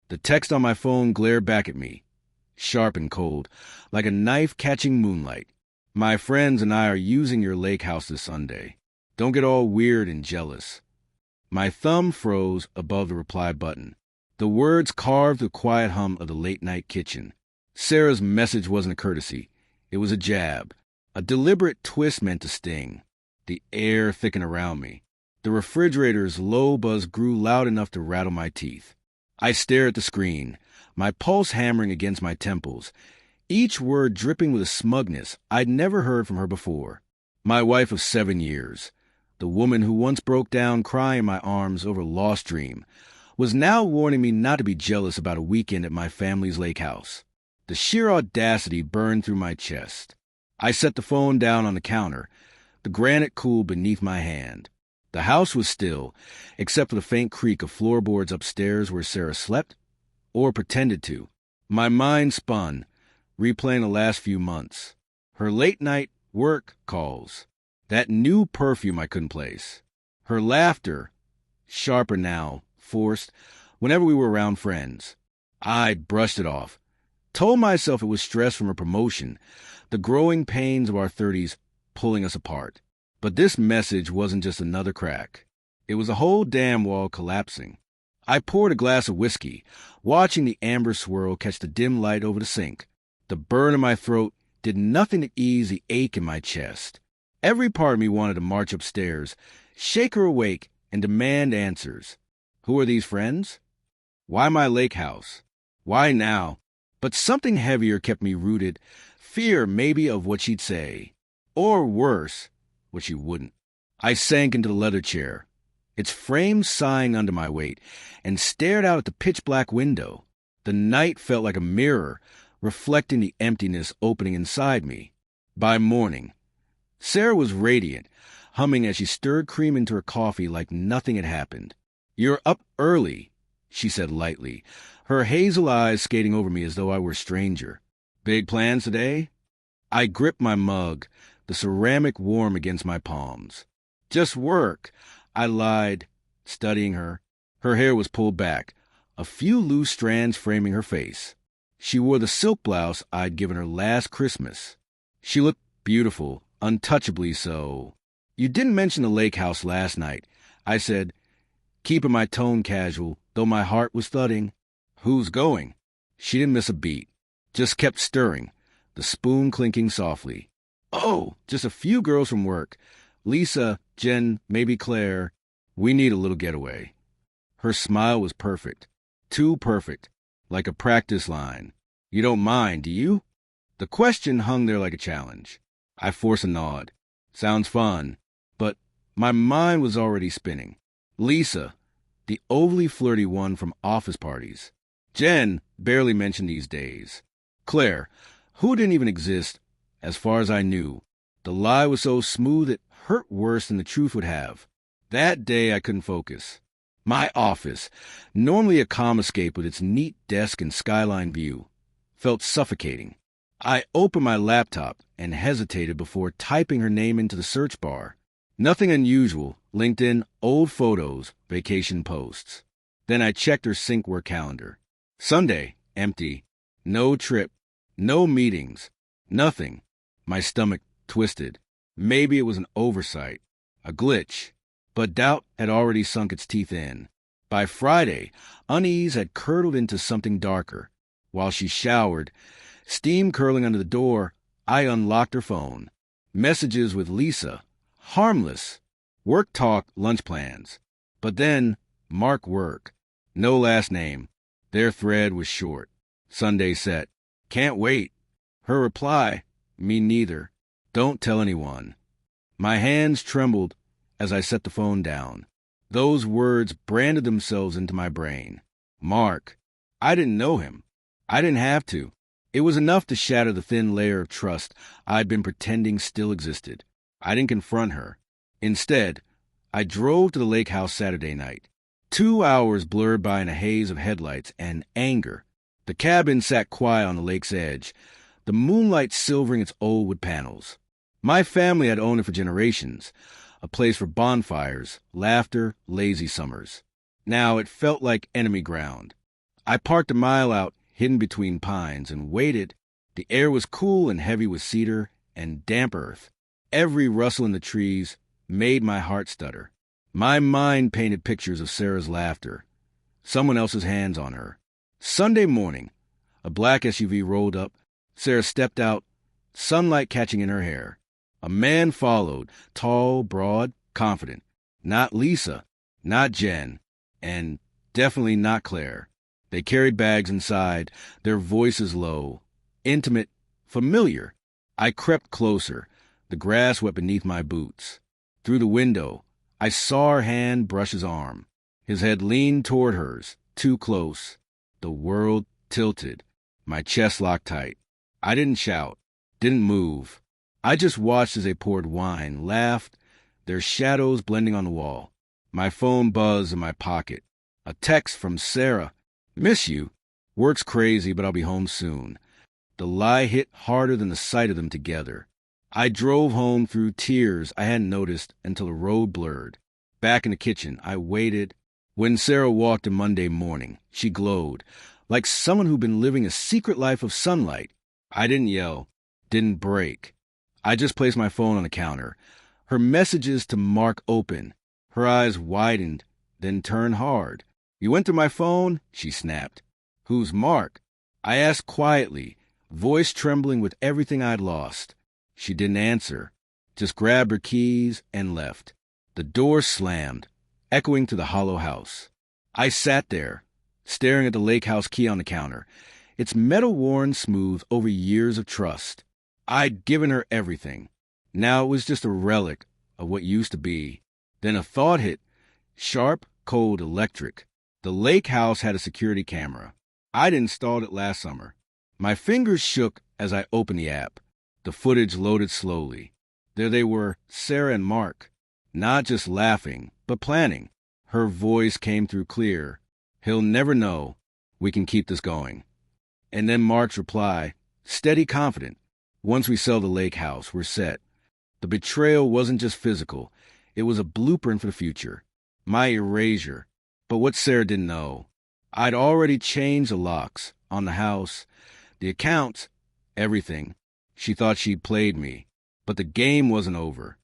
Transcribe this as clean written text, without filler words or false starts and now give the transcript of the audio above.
The text on my phone glared back at me, sharp and cold, like a knife catching moonlight. My friends and I are using your lake house this Sunday. Don't get all weird and jealous. My thumb froze above the reply button. The words carved the quiet hum of the late-night kitchen. Sarah's message wasn't a courtesy. It was a jab, a deliberate twist meant to sting. The air thickened around me. The refrigerator's low buzz grew loud enough to rattle my teeth. I stared at the screen, my pulse hammering against my temples, each word dripping with a smugness I'd never heard from her before. My wife of 7 years, the woman who once broke down crying in my arms over a lost dream, was now warning me not to be jealous about a weekend at my family's lake house. The sheer audacity burned through my chest. I set the phone down on the counter, the granite cooled beneath my hand. The house was still, except for the faint creak of floorboards upstairs where Sarah slept, or pretended to. My mind spun, replaying the last few months. Her late-night work calls. That new perfume I couldn't place. Her laughter, sharper now, forced, whenever we were around friends. I brushed it off. Told myself it was stress from a promotion, the growing pains of our 30s pulling us apart. But this message wasn't just another crack. It was a whole damn wall collapsing. I poured a glass of whiskey, watching the amber swirl catch the dim light over the sink. The burn in my throat did nothing to ease the ache in my chest. Every part of me wanted to march upstairs, shake her awake, and demand answers. Who are these friends? Why my lake house? Why now? But something heavier kept me rooted, fear maybe of what she'd say. Or worse, what she wouldn't. I sank into the leather chair, its frame sighing under my weight, and stared out at the pitch-black window. The night felt like a mirror, reflecting the emptiness opening inside me. By morning, Sarah was radiant, humming as she stirred cream into her coffee like nothing had happened. "You're up early," she said lightly, her hazel eyes skating over me as though I were a stranger. "Big plans today?" I gripped my mug, the ceramic warm against my palms. "Just work," I lied, studying her. Her hair was pulled back, a few loose strands framing her face. She wore the silk blouse I'd given her last Christmas. She looked beautiful, untouchably so. "You didn't mention the lake house last night," I said, keeping my tone casual, though my heart was thudding. "Who's going?" She didn't miss a beat, just kept stirring, the spoon clinking softly. "Oh, just a few girls from work. Lisa, Jen, maybe Claire. We need a little getaway." Her smile was perfect. Too perfect, like a practice line. "You don't mind, do you?" The question hung there like a challenge. I forced a nod. "Sounds fun." But my mind was already spinning. Lisa, the overly flirty one from office parties. Jen, barely mentioned these days. Claire, who didn't even exist, as far as I knew. The lie was so smooth it hurt worse than the truth would have. That day I couldn't focus. My office, normally a calm escape with its neat desk and skyline view, felt suffocating. I opened my laptop and hesitated before typing her name into the search bar. Nothing unusual, LinkedIn, old photos, vacation posts. Then I checked her sync work calendar. Sunday, empty. No trip, no meetings, nothing. My stomach twisted. Maybe it was an oversight, a glitch. But doubt had already sunk its teeth in. By Friday, unease had curdled into something darker. While she showered, steam curling under the door, I unlocked her phone. Messages with Lisa. Harmless. Work talk, lunch plans. But then, mark work. No last name. Their thread was short. Sunday set. Can't wait. Her reply, me neither. Don't tell anyone. My hands trembled as I set the phone down. Those words branded themselves into my brain. Mark. I didn't know him. I didn't have to. It was enough to shatter the thin layer of trust I'd been pretending still existed. I didn't confront her. Instead, I drove to the lake house Saturday night. 2 hours blurred by in a haze of headlights and anger. The cabin sat quiet on the lake's edge, the moonlight silvering its old wood panels. My family had owned it for generations, a place for bonfires, laughter, lazy summers. Now it felt like enemy ground. I parked a mile out, hidden between pines, and waited. The air was cool and heavy with cedar and damp earth. Every rustle in the trees made my heart stutter. My mind painted pictures of Sarah's laughter, someone else's hands on her. Sunday morning, a black SUV rolled up. Sarah stepped out, sunlight catching in her hair. A man followed, tall, broad, confident. Not Lisa, not Jen, and definitely not Claire. They carried bags inside, their voices low, intimate, familiar. I crept closer, the grass wet beneath my boots. Through the window, I saw her hand brush his arm. His head leaned toward hers, too close. The world tilted. My chest locked tight. I didn't shout, didn't move. I just watched as they poured wine, laughed, their shadows blending on the wall. My phone buzzed in my pocket. A text from Sarah. Miss you. Work's crazy, but I'll be home soon. The lie hit harder than the sight of them together. I drove home through tears I hadn't noticed until the road blurred. Back in the kitchen, I waited. When Sarah walked in Monday morning, she glowed, like someone who'd been living a secret life of sunlight. I didn't yell, didn't break. I just placed my phone on the counter. Her messages to Mark open. Her eyes widened, then turned hard. You went through my phone? She snapped. Who's Mark? I asked quietly, voice trembling with everything I'd lost. She didn't answer, just grabbed her keys and left. The door slammed, echoing to the hollow house. I sat there, staring at the lake house key on the counter, its metal worn smooth over years of trust. I'd given her everything. Now it was just a relic of what used to be. Then a thought hit, sharp, cold, electric. The lake house had a security camera. I'd installed it last summer. My fingers shook as I opened the app. The footage loaded slowly. There they were, Sarah and Mark. Not just laughing, but planning. Her voice came through clear. He'll never know. We can keep this going. And then Mark's reply, steady, confident. Once we sell the lake house, we're set. The betrayal wasn't just physical. It was a blueprint for the future. My erasure. But what Sarah didn't know, I'd already changed the locks on the house, the accounts, everything. She thought she'd played me, but the game wasn't over.